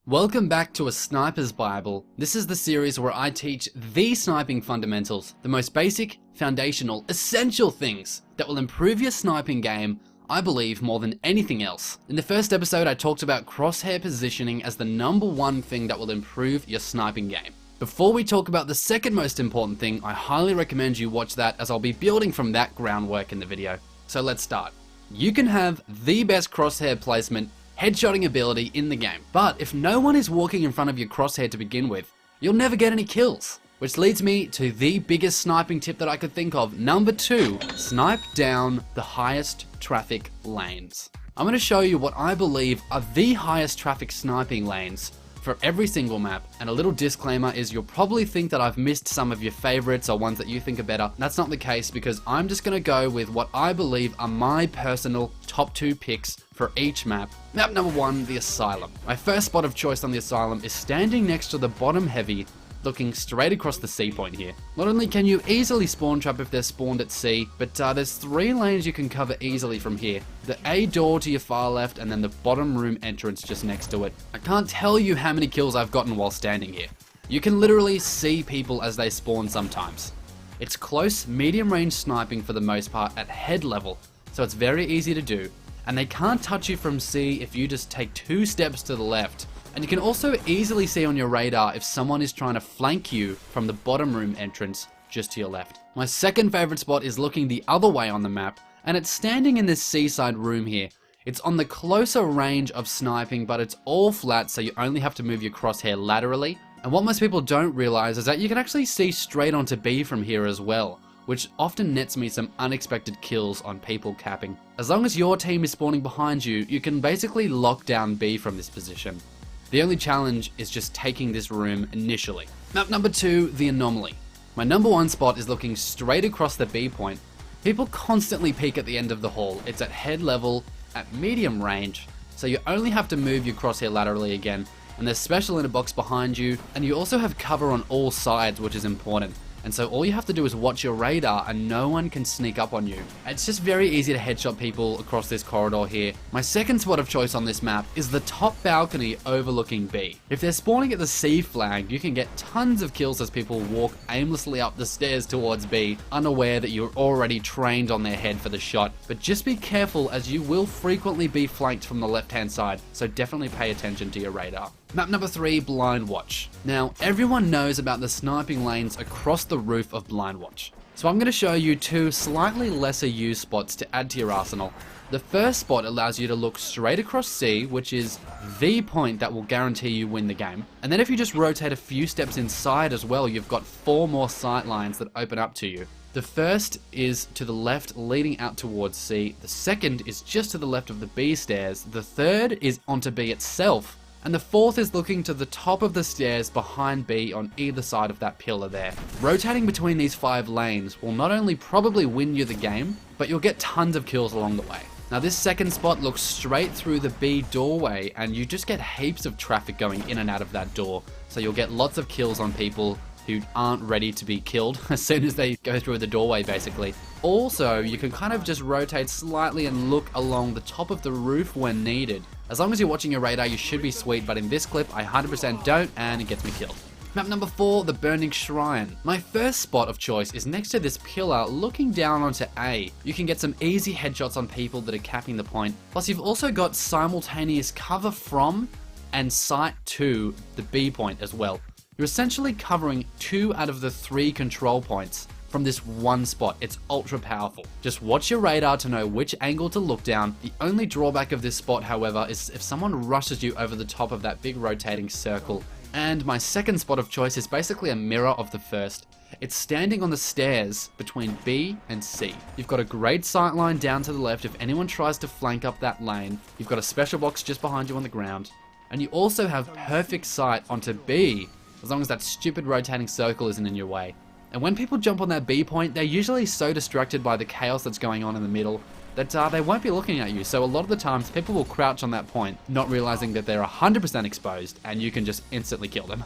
Welcome back to A Sniper's Bible. This is the series where I teach the sniping fundamentals, the most basic, foundational, essential things that will improve your sniping game, I believe, more than anything else. In the first episode, I talked about crosshair positioning as the #1 thing that will improve your sniping game. Before we talk about the second most important thing, I highly recommend you watch that as I'll be building from that groundwork in the video. So let's start. You can have the best crosshair placement, headshotting ability in the game, but if no one is walking in front of your crosshair to begin with, you'll never get any kills. Which leads me to the biggest sniping tip that I could think of. #2, snipe down the highest traffic lanes. I'm going to show you what I believe are the highest traffic sniping lanes for every single map, and a little disclaimer is you'll probably think that I've missed some of your favorites or ones that you think are better. That's not the case, because I'm just going to go with what I believe are my personal top 2 picks for each map. Map #1, the Asylum. My first spot of choice on the Asylum is standing next to the bottom heavy, looking straight across the C point here. Not only can you easily spawn trap if they're spawned at C, but there's 3 lanes you can cover easily from here. The A door to your far left, and then the bottom room entrance just next to it. I can't tell you how many kills I've gotten while standing here. You can literally see people as they spawn sometimes. It's close, medium range sniping for the most part at head level, so it's very easy to do. And they can't touch you from C if you just take 2 steps to the left. And you can also easily see on your radar if someone is trying to flank you from the bottom room entrance just to your left. My second favorite spot is looking the other way on the map, and it's standing in this seaside room here. It's on the closer range of sniping, but it's all flat, so you only have to move your crosshair laterally. And what most people don't realize is that you can actually see straight onto B from here as well, which often nets me some unexpected kills on people capping. As long as your team is spawning behind you, you can basically lock down B from this position. The only challenge is just taking this room initially. Map #2, the Anomaly. My #1 spot is looking straight across the B point. People constantly peek at the end of the hall. It's at head level, at medium range, so you only have to move your crosshair laterally again, and there's special in a box behind you, and you also have cover on all sides, which is important. And so all you have to do is watch your radar and no one can sneak up on you. It's just very easy to headshot people across this corridor here. My second spot of choice on this map is the top balcony overlooking B. If they're spawning at the C flag, you can get tons of kills as people walk aimlessly up the stairs towards B, unaware that you're already trained on their head for the shot. But just be careful, as you will frequently be flanked from the left hand side, so definitely pay attention to your radar. Map #3, Blind Watch. Now, everyone knows about the sniping lanes across the roof of Blind Watch, so I'm going to show you 2 slightly lesser used spots to add to your arsenal. The first spot allows you to look straight across C, which is the point that will guarantee you win the game. And then if you just rotate a few steps inside as well, you've got 4 more sight lines that open up to you. The first is to the left, leading out towards C. The second is just to the left of the B stairs. The third is onto B itself. And the fourth is looking to the top of the stairs behind B on either side of that pillar there. Rotating between these 5 lanes will not only probably win you the game, but you'll get tons of kills along the way. Now this second spot looks straight through the B doorway, and you just get heaps of traffic going in and out of that door. So you'll get lots of kills on people who aren't ready to be killed as soon as they go through the doorway, basically. Also, you can kind of just rotate slightly and look along the top of the roof when needed. As long as you're watching your radar, you should be sweet, but in this clip, I 100% don't, and it gets me killed. Map #4, the Burning Shrine. My first spot of choice is next to this pillar looking down onto A. You can get some easy headshots on people that are capping the point. Plus, you've also got simultaneous cover from and sight to the B point as well. You're essentially covering 2 out of the 3 control points from this one spot. It's ultra powerful. Just watch your radar to know which angle to look down. The only drawback of this spot, however, is if someone rushes you over the top of that big rotating circle. And my second spot of choice is basically a mirror of the first. It's standing on the stairs between B and C. You've got a great sight line down to the left if anyone tries to flank up that lane. You've got a special box just behind you on the ground. And you also have perfect sight onto B, as long as that stupid rotating circle isn't in your way. And when people jump on that B point, they're usually so distracted by the chaos that's going on in the middle that they won't be looking at you. So a lot of the times, people will crouch on that point, not realizing that they're 100% exposed, and you can just instantly kill them.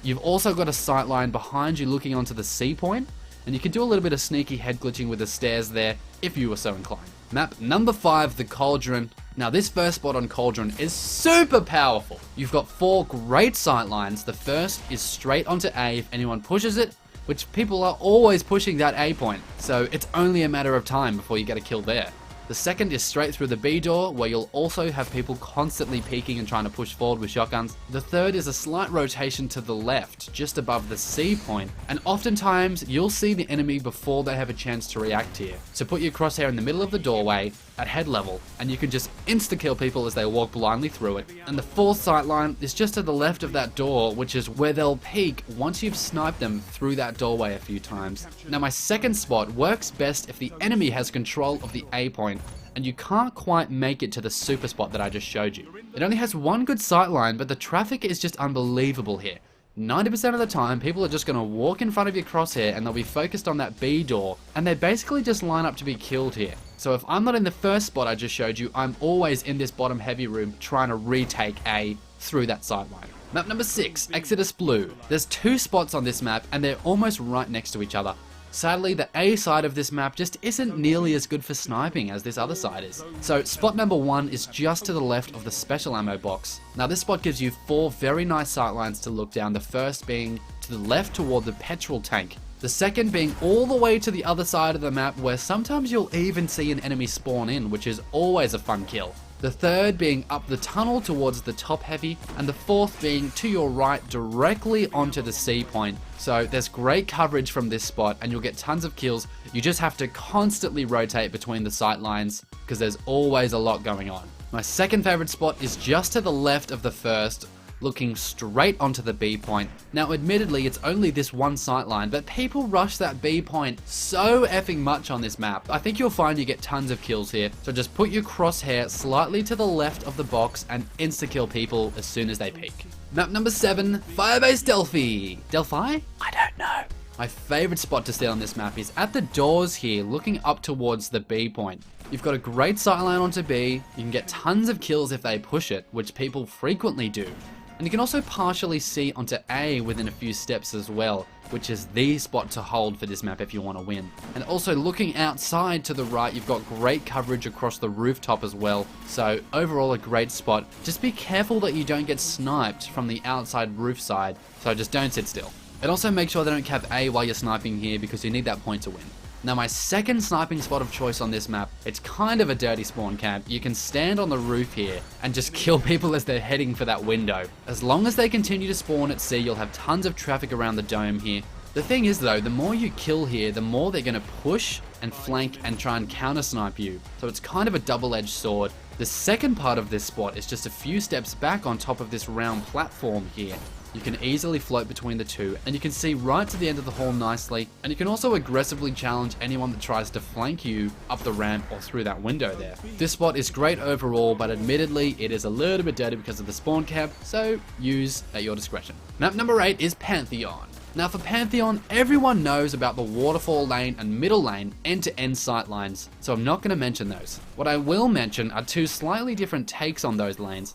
You've also got a sight line behind you looking onto the C point, and you can do a little bit of sneaky head glitching with the stairs there if you were so inclined. Map number 5, the Cauldron. Now this first spot on Cauldron is super powerful. You've got 4 great sightlines. The first is straight onto A if anyone pushes it, which people are always pushing that A point, so it's only a matter of time before you get a kill there. The second is straight through the B door, where you'll also have people constantly peeking and trying to push forward with shotguns. The third is a slight rotation to the left, just above the C point, and oftentimes you'll see the enemy before they have a chance to react here. So put your crosshair in the middle of the doorway, at head level, and you can just insta-kill people as they walk blindly through it. And the fourth sightline is just to the left of that door, which is where they'll peek once you've sniped them through that doorway a few times. Now my second spot works best if the enemy has control of the A point, and you can't quite make it to the super spot that I just showed you. It only has one good sightline, but the traffic is just unbelievable here. 90% of the time, people are just going to walk in front of your crosshair and they'll be focused on that B door, and they basically just line up to be killed here. So if I'm not in the first spot I just showed you, I'm always in this bottom heavy room trying to retake A through that sideline. Map number 6, Exodus Blue. There's 2 spots on this map and they're almost right next to each other. Sadly, the A side of this map just isn't nearly as good for sniping as this other side is. So spot number 1 is just to the left of the special ammo box. Now this spot gives you 4 very nice sightlines to look down, the first being to the left toward the petrol tank. The second being all the way to the other side of the map, where sometimes you'll even see an enemy spawn in, which is always a fun kill. The third being up the tunnel towards the top heavy, and the fourth being to your right directly onto the C point. So there's great coverage from this spot and you'll get tons of kills. You just have to constantly rotate between the sight lines because there's always a lot going on. My second favorite spot is just to the left of the first, looking straight onto the B point. Now admittedly it's only this one sightline, but people rush that B point so effing much on this map. I think you'll find you get tons of kills here, so just put your crosshair slightly to the left of the box and insta-kill people as soon as they peek. Map number 7, Firebase Delphi. Delphi? I don't know. My favorite spot to sit on this map is at the doors here, looking up towards the B point. You've got a great sightline onto B, you can get tons of kills if they push it, which people frequently do. And you can also partially see onto A within a few steps as well, which is the spot to hold for this map if you want to win. And also looking outside to the right, you've got great coverage across the rooftop as well. So overall a great spot. Just be careful that you don't get sniped from the outside roof side, so just don't sit still. And also make sure they don't cap A while you're sniping here because you need that point to win. Now my second sniping spot of choice on this map, it's kind of a dirty spawn camp. You can stand on the roof here and just kill people as they're heading for that window. As long as they continue to spawn at C, you'll have tons of traffic around the dome here. The thing is though, the more you kill here, the more they're going to push and flank and try and counter snipe you. So it's kind of a double-edged sword. The second part of this spot is just a few steps back on top of this round platform here. You can easily float between the two, and you can see right to the end of the hall nicely, and you can also aggressively challenge anyone that tries to flank you up the ramp or through that window there. This spot is great overall, but admittedly it is a little bit dirty because of the spawn camp, so use at your discretion. Map number 8 is Pantheon. Now for Pantheon, everyone knows about the waterfall lane and middle lane end-to-end sightlines, so I'm not going to mention those. What I will mention are 2 slightly different takes on those lanes.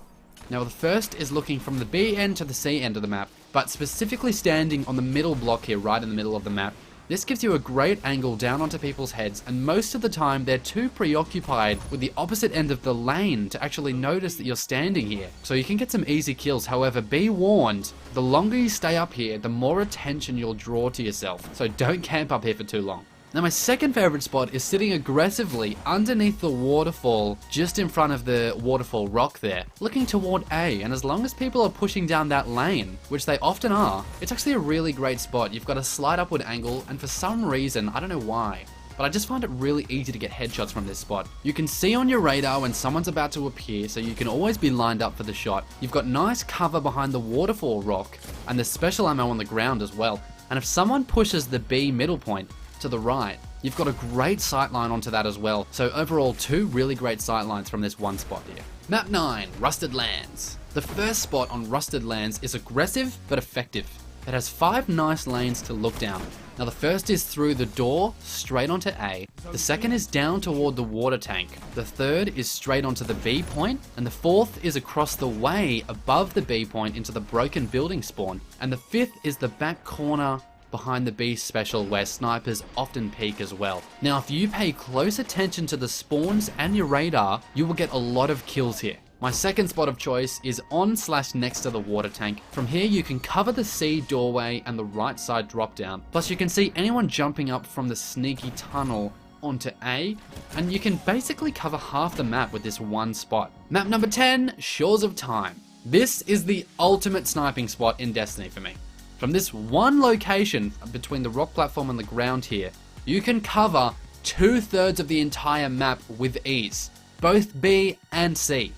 Now the first is looking from the B end to the C end of the map, but specifically standing on the middle block here, right in the middle of the map. This gives you a great angle down onto people's heads, and most of the time they're too preoccupied with the opposite end of the lane to actually notice that you're standing here. So you can get some easy kills, however be warned, the longer you stay up here, the more attention you'll draw to yourself, so don't camp up here for too long. Now my second favorite spot is sitting aggressively underneath the waterfall, just in front of the waterfall rock there, looking toward A, and as long as people are pushing down that lane, which they often are, it's actually a really great spot. You've got a slight upward angle, and for some reason, I don't know why, but I just find it really easy to get headshots from this spot. You can see on your radar when someone's about to appear, so you can always be lined up for the shot. You've got nice cover behind the waterfall rock, and there's special ammo on the ground as well, and if someone pushes the B middle point, to the right, you've got a great sightline onto that as well. So overall 2 really great sightlines from this one spot here. Map 9, Rusted Lands. The first spot on Rusted Lands is aggressive but effective. It has 5 nice lanes to look down. Now the first is through the door, straight onto A. The second is down toward the water tank. The third is straight onto the B point. And the fourth is across the way above the B point into the broken building spawn. And the fifth is the back corner behind the B special where snipers often peek as well. Now if you pay close attention to the spawns and your radar, you will get a lot of kills here. My second spot of choice is on/next to the water tank. From here you can cover the C doorway and the right side drop down. Plus you can see anyone jumping up from the sneaky tunnel onto A, and you can basically cover half the map with this one spot. Map number 10, Shores of Time. This is the ultimate sniping spot in Destiny for me. From this one location between the rock platform and the ground here, you can cover 2/3 of the entire map with ease, both B and C.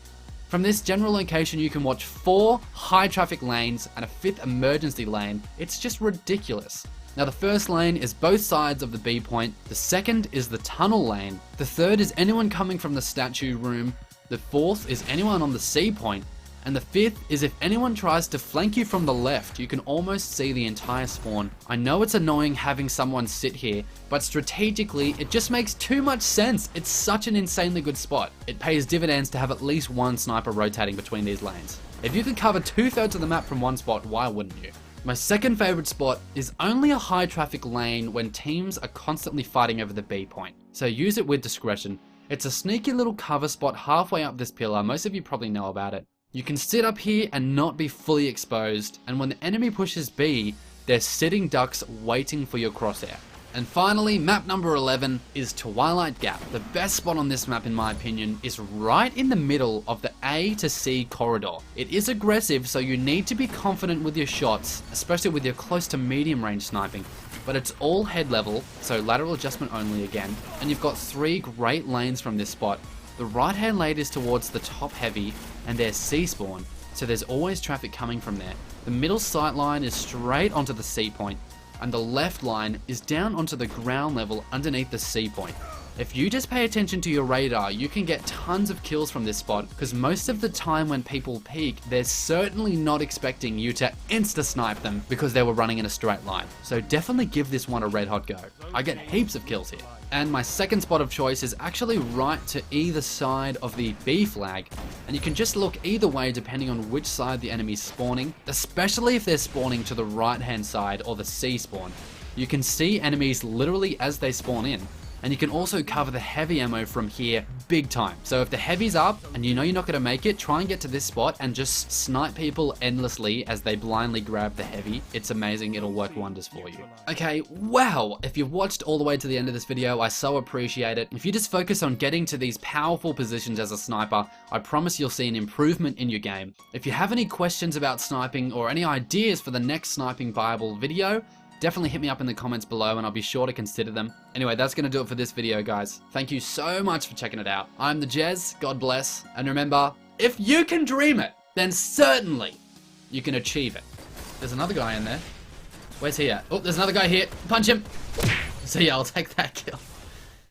From this general location you can watch 4 high traffic lanes and a 5th emergency lane. It's just ridiculous. Now the first lane is both sides of the B point, the second is the tunnel lane, the third is anyone coming from the statue room, the fourth is anyone on the C point, and the fifth is if anyone tries to flank you from the left, you can almost see the entire spawn. I know it's annoying having someone sit here, but strategically it just makes too much sense. It's such an insanely good spot. It pays dividends to have at least one sniper rotating between these lanes. If you could cover 2/3 of the map from one spot, why wouldn't you? My second favorite spot is only a high traffic lane when teams are constantly fighting over the B point, so use it with discretion. It's a sneaky little cover spot halfway up this pillar, most of you probably know about it. You can sit up here and not be fully exposed, and when the enemy pushes B, they're sitting ducks waiting for your crosshair. And finally, map number 11 is Twilight Gap. The best spot on this map in my opinion is right in the middle of the A to C corridor. It is aggressive, so you need to be confident with your shots, especially with your close to medium range sniping. But it's all head level, so lateral adjustment only again, and you've got 3 great lanes from this spot. The right hand lane is towards the top heavy, and there's C spawn, so there's always traffic coming from there. The middle sight line is straight onto the C point, and the left line is down onto the ground level underneath the C point. If you just pay attention to your radar, you can get tons of kills from this spot, because most of the time when people peek, they're certainly not expecting you to insta-snipe them because they were running in a straight line. So definitely give this one a red hot go. I get heaps of kills here. And my second spot of choice is actually right to either side of the B flag, and you can just look either way depending on which side the enemy's spawning, especially if they're spawning to the right hand side or the C spawn. You can see enemies literally as they spawn in, and you can also cover the heavy ammo from here big time. So if the heavy's up and you know you're not going to make it, try and get to this spot and just snipe people endlessly as they blindly grab the heavy. It's amazing, it'll work wonders for you. Okay, wow, if you've watched all the way to the end of this video, I so appreciate it. If you just focus on getting to these powerful positions as a sniper, I promise you'll see an improvement in your game. If you have any questions about sniping or any ideas for the next Sniping Bible video, definitely hit me up in the comments below and I'll be sure to consider them. Anyway, that's going to do it for this video, guys. Thank you so much for checking it out. I'm the Jez, God bless, and remember, if you can dream it, then certainly you can achieve it. There's another guy in there. Where's he at? Oh, there's another guy here. Punch him. So yeah, I'll take that kill.